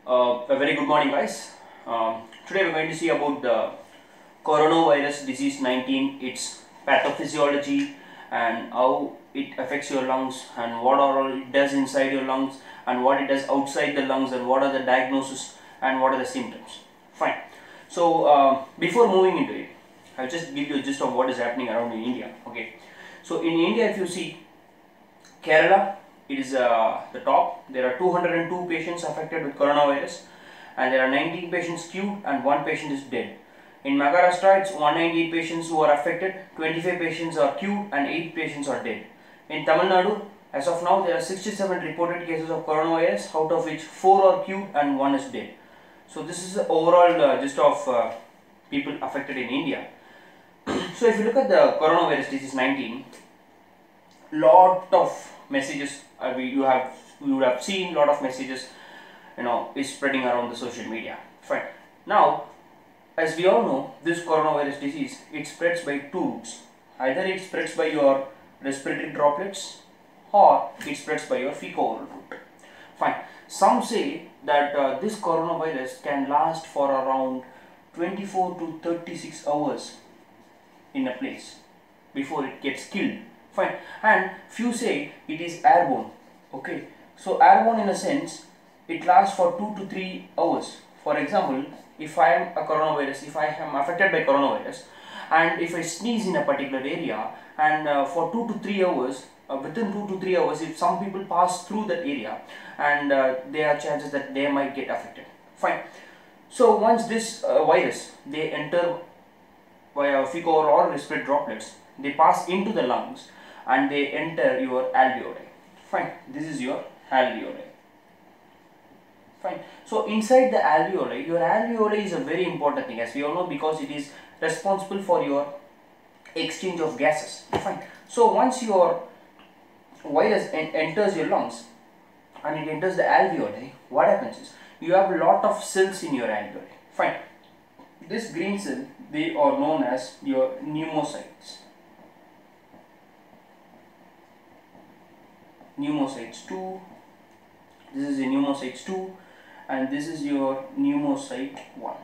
A very good morning, guys. Today we're going to see about the coronavirus disease 19, its pathophysiology and how it affects your lungs and what all it does inside your lungs and what it does outside the lungs and what are the diagnosis and what are the symptoms. Fine. So before moving into it, I'll just give you a gist of what is happening around in India. Okay. So in India, if you see Kerala, it is the top. There are 202 patients affected with coronavirus and there are 19 patients cured and 1 patient is dead. In Maharashtra, it's 198 patients who are affected, 25 patients are cured and 8 patients are dead. In Tamil Nadu, as of now, there are 67 reported cases of coronavirus, out of which 4 are cured and 1 is dead. So this is the overall gist of people affected in India. So if you look at the coronavirus disease 19, lot of messages you would have seen lot of messages is spreading around the social media. Fine. Now, as we all know, this coronavirus disease, it spreads by 2 routes. Either it spreads by your respiratory droplets or it spreads by your fecal route. Fine. Some say that this coronavirus can last for around 24 to 36 hours in a place before it gets killed. Fine. And few say it is airborne. Okay. So airborne in a sense, it lasts for 2 to 3 hours. For example, if I am if I am affected by coronavirus and if I sneeze in a particular area and for 2 to 3 hours, within 2 to 3 hours, if some people pass through that area and there are chances that they might get affected. Fine. So once this virus, they enter via fecal or respiratory droplets, they pass into the lungs and they enter your alveoli. Fine. This is your alveoli. Fine. So inside the alveoli, your alveoli is a very important thing, as we all know, because it is responsible for your exchange of gases. Fine. So once your virus enters your lungs and it enters the alveoli, what happens is you have a lot of cells in your alveoli. Fine. This green cell, they are known as your pneumocytes. Pneumocytes 2, this is the pneumocytes 2 and this is your pneumocyte 1.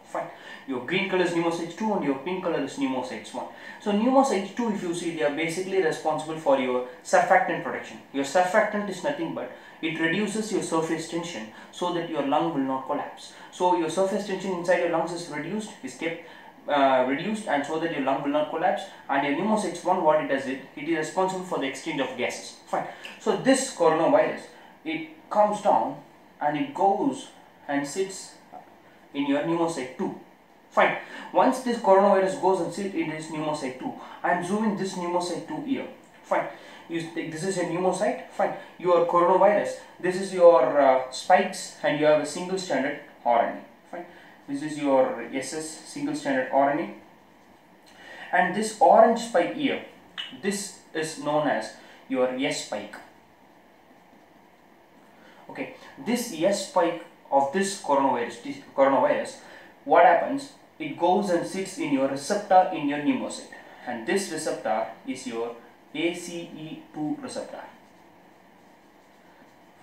Fine. Your green color is pneumocytes 2 and your pink color is pneumocytes 1. So pneumocytes 2, if you see, they are basically responsible for your surfactant production. Your surfactant is nothing but it reduces your surface tension so that your lung will not collapse. So your surface tension inside your lungs is reduced, reduced, and so that your lung will not collapse. And your pneumocytes 1, what it does, it is responsible for the exchange of gases. Fine. So this coronavirus, it comes down and it goes and sits in your pneumocyte 2. Fine. Once this coronavirus goes and sits in this pneumocyte 2, I am zooming this pneumocyte 2 here. Fine. This is a pneumocyte. Fine. Your coronavirus, this is your spikes and you have a single stranded RNA. Fine. This is your SS, single stranded RNA. And this orange spike here, this is known as your S spike. Okay. This S spike of this coronavirus, what happens? It goes and sits in your receptor in your pneumocyte, and this receptor is your ACE2 receptor.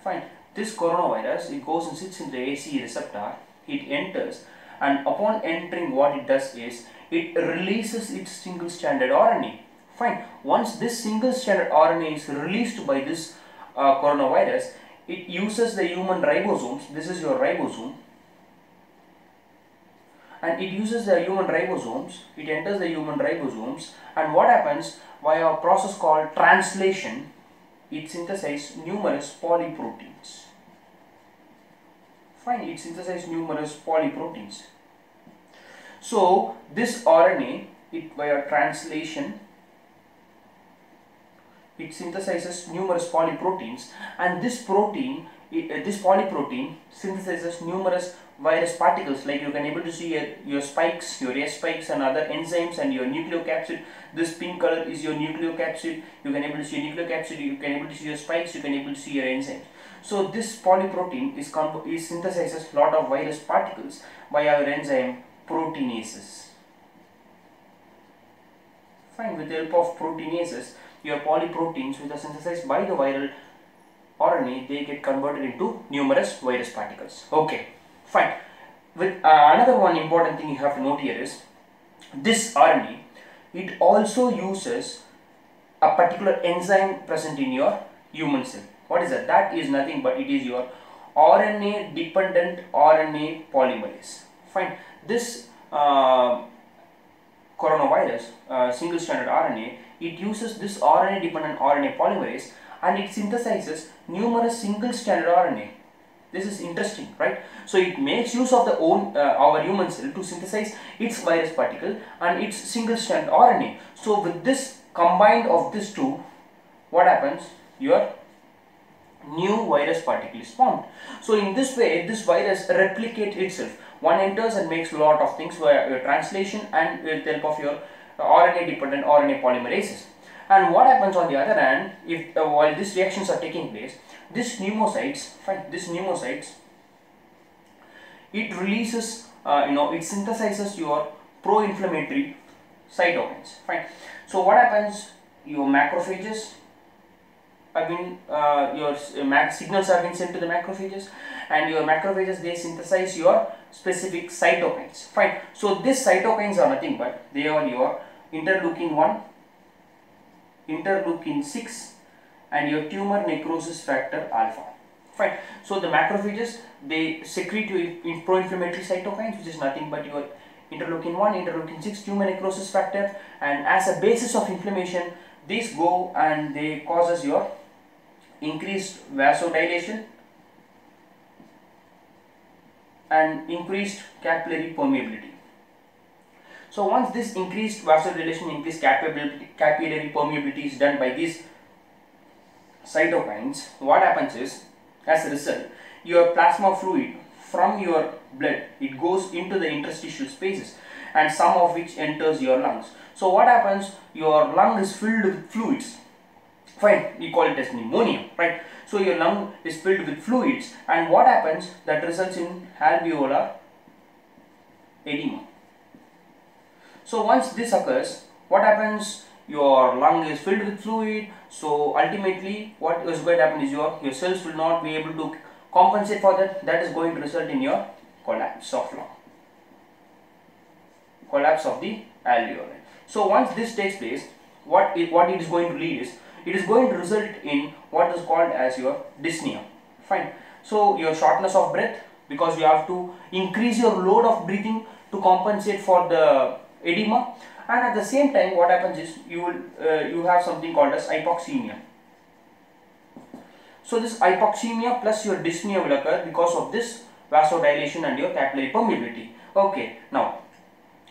Fine. This coronavirus, it goes and sits in the ACE receptor, it enters, and upon entering, what it does is it releases its single stranded RNA. Fine. Once this single stranded RNA is released by this coronavirus, it uses the human ribosomes. This is your ribosome, and it uses the human ribosomes. It enters the human ribosomes, and what happens, via a process called translation, it synthesizes numerous polyproteins. Fine. It synthesizes numerous polyproteins. So this RNA, it via translation, it synthesizes numerous polyproteins, and this polyprotein synthesizes numerous virus particles, like you can able to see your spikes, your S spikes and other enzymes, and your nucleocapsid. This pink color is your nucleocapsid. You can able to see nucleocapsid, you can able to see your spikes, you can able to see your enzymes. So this polyprotein is synthesizes lot of virus particles by our enzyme proteinases. Fine. With the help of proteinases, your polyproteins, which are synthesized by the viral RNA, they get converted into numerous virus particles. Okay, fine. With another one important thing you have to note here is this RNA, it also uses a particular enzyme present in your human cell. What is that? That is nothing but it is your RNA dependent RNA polymerase. Fine. This coronavirus single stranded RNA, it uses this RNA dependent RNA polymerase and it synthesizes numerous single stranded RNA. This is interesting, right? So it makes use of our human cell to synthesize its virus particle and its single strand RNA. So with this combined of these two, what happens? Your new virus particle is formed. So in this way, this virus replicates itself. One enters and makes a lot of things via your translation and with the help of your RNA dependent RNA polymerases. And what happens on the other hand, if while these reactions are taking place, this pneumocytes, it releases, it synthesizes your pro-inflammatory cytokines. Fine. So what happens? Your macrophages have been, signals have been sent to the macrophages, and your macrophages, they synthesize your specific cytokines. Fine. So these cytokines are nothing but they are your interleukin 1, interleukin 6, and your tumor necrosis factor alpha. Fine. So the macrophages, they secrete your pro-inflammatory cytokines, which is nothing but your interleukin 1, interleukin 6, tumor necrosis factor, and as a basis of inflammation, these go and they causes your increased vasodilation and increased capillary permeability. So once this increased vasodilation, increased capillary permeability is done by these cytokines, what happens is, as a result, your plasma fluid from your blood, it goes into the interstitial spaces, and some of which enters your lungs. So what happens? Your lung is filled with fluids. Fine, we call it as pneumonia, right? So your lung is filled with fluids, and what happens? That results in alveolar edema. So once this occurs, what happens? Your lung is filled with fluid. So ultimately, what is going to happen is your cells will not be able to compensate for that. That is going to result in your collapse of lung, collapse of the alveoli. So once this takes place, what it is going to lead is, it is going to result in what is called as your dyspnea. Fine. So your shortness of breath, because you have to increase your load of breathing to compensate for the edema, and at the same time what happens is you have something called as hypoxemia. So this hypoxemia plus your dyspnea will occur because of this vasodilation and your capillary permeability. Okay, now,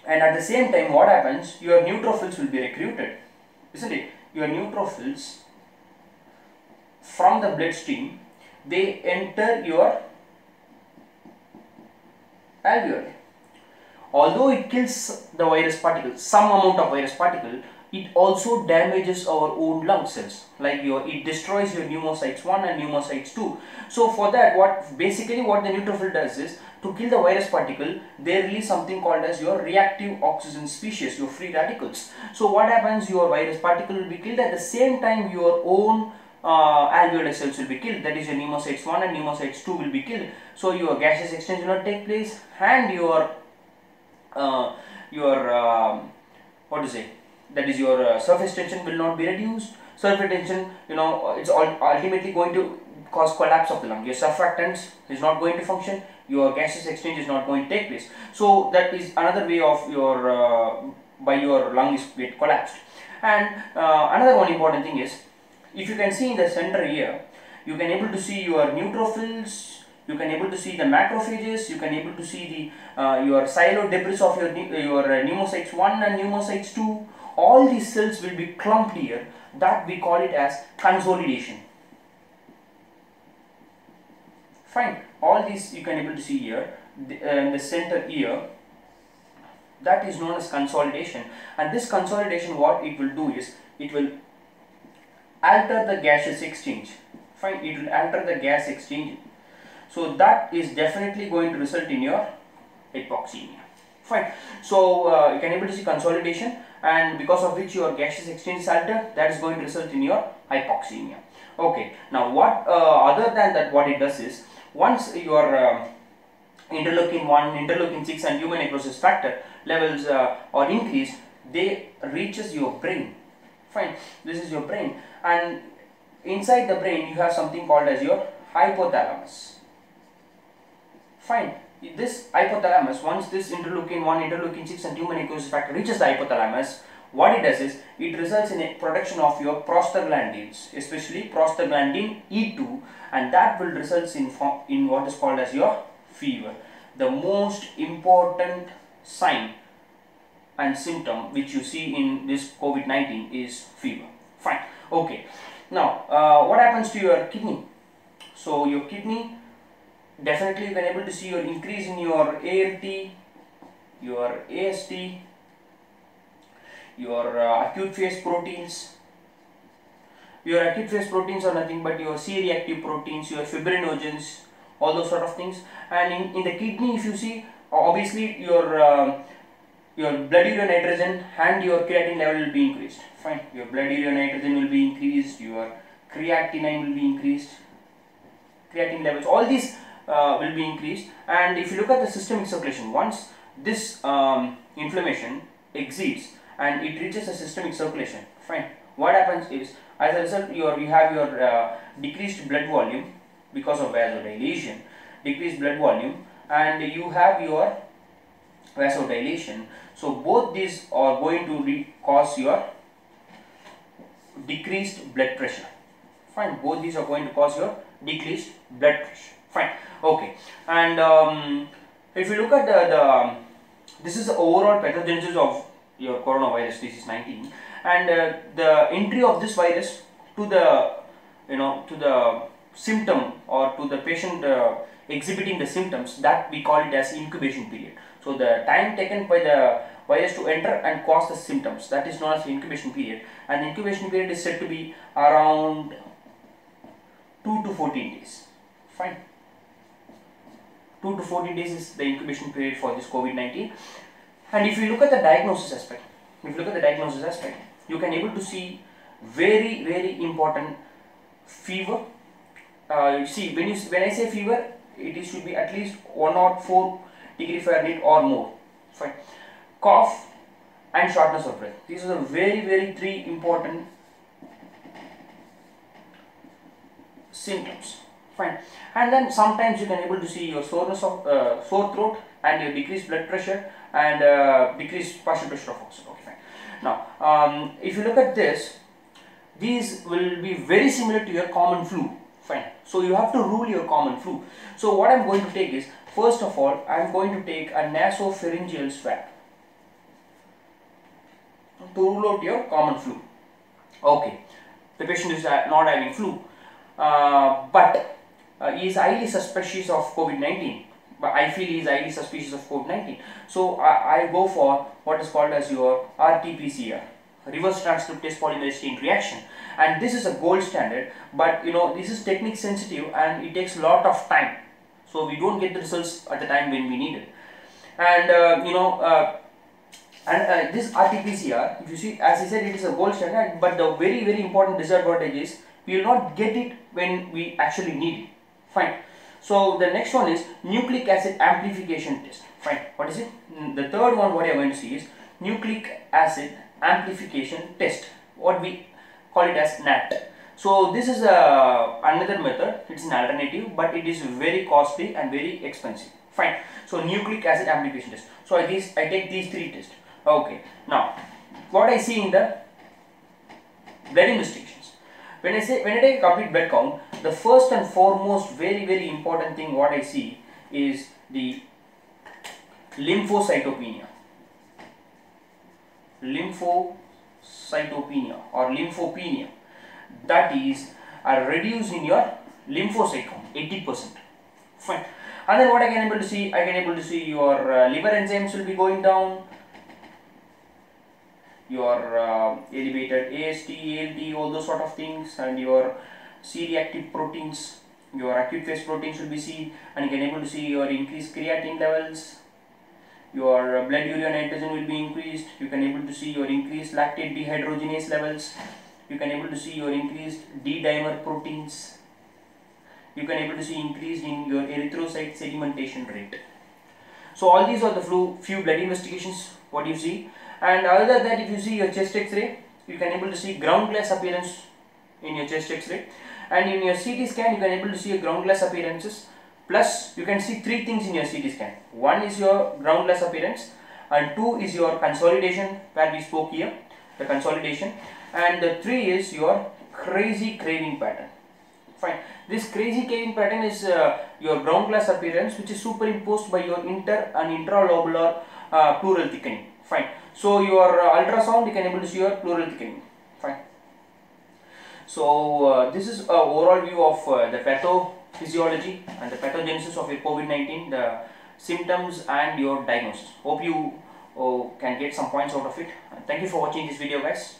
and at the same time what happens? Your neutrophils will be recruited, isn't it? Your neutrophils from the bloodstream, they enter your alveoli. Although it kills the virus particle, some amount of virus particle, it also damages our own lung cells. Like it destroys your pneumocytes 1 and pneumocytes 2. So for that, what the neutrophil does is, to kill the virus particle, they release something called as your reactive oxygen species, your free radicals. So what happens? Your virus particle will be killed, at the same time your own alveolar cells will be killed. That is, your pneumocytes 1 and pneumocytes 2 will be killed. So your gaseous exchange will not take place, and your surface tension will not be reduced. Surface tension, it's ultimately going to cause collapse of the lung. Your surfactants is not going to function. Your gaseous exchange is not going to take place. So that is another way of your lung is get collapsed. And another one important thing is, if you can see in the center here, you can able to see your neutrophils. You can able to see the macrophages. You can able to see the your sialo debris of your pneumocytes 1 and pneumocytes 2. All these cells will be clumped here. That we call it as consolidation. Fine. All these you can able to see here in the center here. That is known as consolidation. And this consolidation, what it will do is, it will alter the gaseous exchange. Fine. It will alter the gas exchange. So that is definitely going to result in your hypoxemia. Fine. So you can able to see consolidation, and because of which your gaseous exchange is altered, that is going to result in your hypoxemia. Okay, now what other than that, what it does is, once your interleukin 1, interleukin 6 and human necrosis factor levels are increased, they reaches your brain. Fine, this is your brain, and inside the brain you have something called as your hypothalamus. Fine, this hypothalamus, once this interleukin 1, interleukin 6 and human necrosis factor reaches the hypothalamus, what it does is, it results in a production of your prostaglandins, especially prostaglandin E2, and that will result in what is called as your fever. The most important sign and symptom which you see in this COVID-19 is fever. Fine. Okay. Now, what happens to your kidney? So, your kidney, definitely you can able to see your increase in your ALT, your AST, your acute phase proteins. Your acute phase proteins are nothing but your C-reactive proteins, your fibrinogens, all those sort of things. And in the kidney, if you see, obviously your blood urea nitrogen and your creatinine level will be increased. Fine, your blood urea nitrogen will be increased, your creatinine will be increased, creatinine levels, all these will be increased. And if you look at the systemic circulation, once this inflammation exceeds and it reaches the systemic circulation, fine, what happens is, as a result, you have your decreased blood volume because of vasodilation, decreased blood volume, and you have your vasodilation. So both these are going to cause your decreased blood pressure. Fine, both these are going to cause your decreased blood pressure. Fine. Okay, and if you look at this is the overall pathogenesis of your coronavirus disease 19, and the entry of this virus to the to the symptom or to the patient exhibiting the symptoms, that we call it as incubation period. So the time taken by the virus to enter and cause the symptoms, that is known as the incubation period, and the incubation period is said to be around 2 to 14 days. Fine, 2 to 14 days is the incubation period for this COVID-19. And if you look at the diagnosis aspect, you can able to see very important fever. See, when I say fever, it should be at least 104 degree Fahrenheit or more. Fine. Cough and shortness of breath. These are the very three important symptoms. Fine. And then sometimes you can able to see your soreness of sore throat and your decreased blood pressure and decreased partial pressure of oxygen. Okay, fine. Now, if you look at this, these will be very similar to your common flu. Fine. So you have to rule your common flu. So what I am going to take is, first of all, I am going to take a nasopharyngeal swab to rule out your common flu. Okay, the patient is not having flu, but he is highly suspicious of COVID-19. But I feel he is highly suspicious of COVID-19. So I go for what is called as your RT-PCR, reverse transcriptase polymerase chain reaction, and this is a gold standard. But this is technique sensitive and it takes a lot of time, so we don't get the results at the time when we need it. And this RT-PCR, if you see, as I said, it is a gold standard, but the very important disadvantage is we will not get it when we actually need it. Fine. So the next one is nucleic acid amplification test. Fine. What is it? The third one, what you are going to see is nucleic acid amplification test, what we call it as NAT. So this is another method. It's an alternative, but it is very costly and very expensive. Fine. So nucleic acid amplification test. So I take these three tests. Okay. Now, what I see in the blood investigations, when I take a complete blood count, the first and foremost very important thing what I see is the lymphocytopenia. Lymphocytopenia or lymphopenia, that is a reduce in your lymphocyte count, 80%. Fine. And then what I can able to see, your liver enzymes will be going down, your elevated AST, ALT, all those sort of things, and your C-reactive proteins, your acute phase proteins will be seen, and you can able to see your increased creatinine levels, your blood urea nitrogen will be increased, you can able to see your increased lactate dehydrogenase levels, You can able to see your increased D-dimer proteins. You can able to see increase in your erythrocyte sedimentation rate. So all these are the few blood investigations what you see. And other than that, if you see your chest X-ray, you can able to see ground glass appearance in your chest X-ray, and in your CT scan you can able to see a ground glass appearances. Plus you can see three things in your CT scan. One is your ground glass appearance, and two is your consolidation where we spoke here, the consolidation, and the three is your crazy craving pattern. Fine. This crazy craving pattern is your ground glass appearance, which is superimposed by your inter and intralobular pleural thickening. Fine. So your ultrasound, you can able to see your pleural thickening. Fine. So this is a overall view of the pathophysiology and the pathogenesis of your COVID-19, the symptoms and your diagnosis. Hope you can get some points out of it. Thank you for watching this video, guys.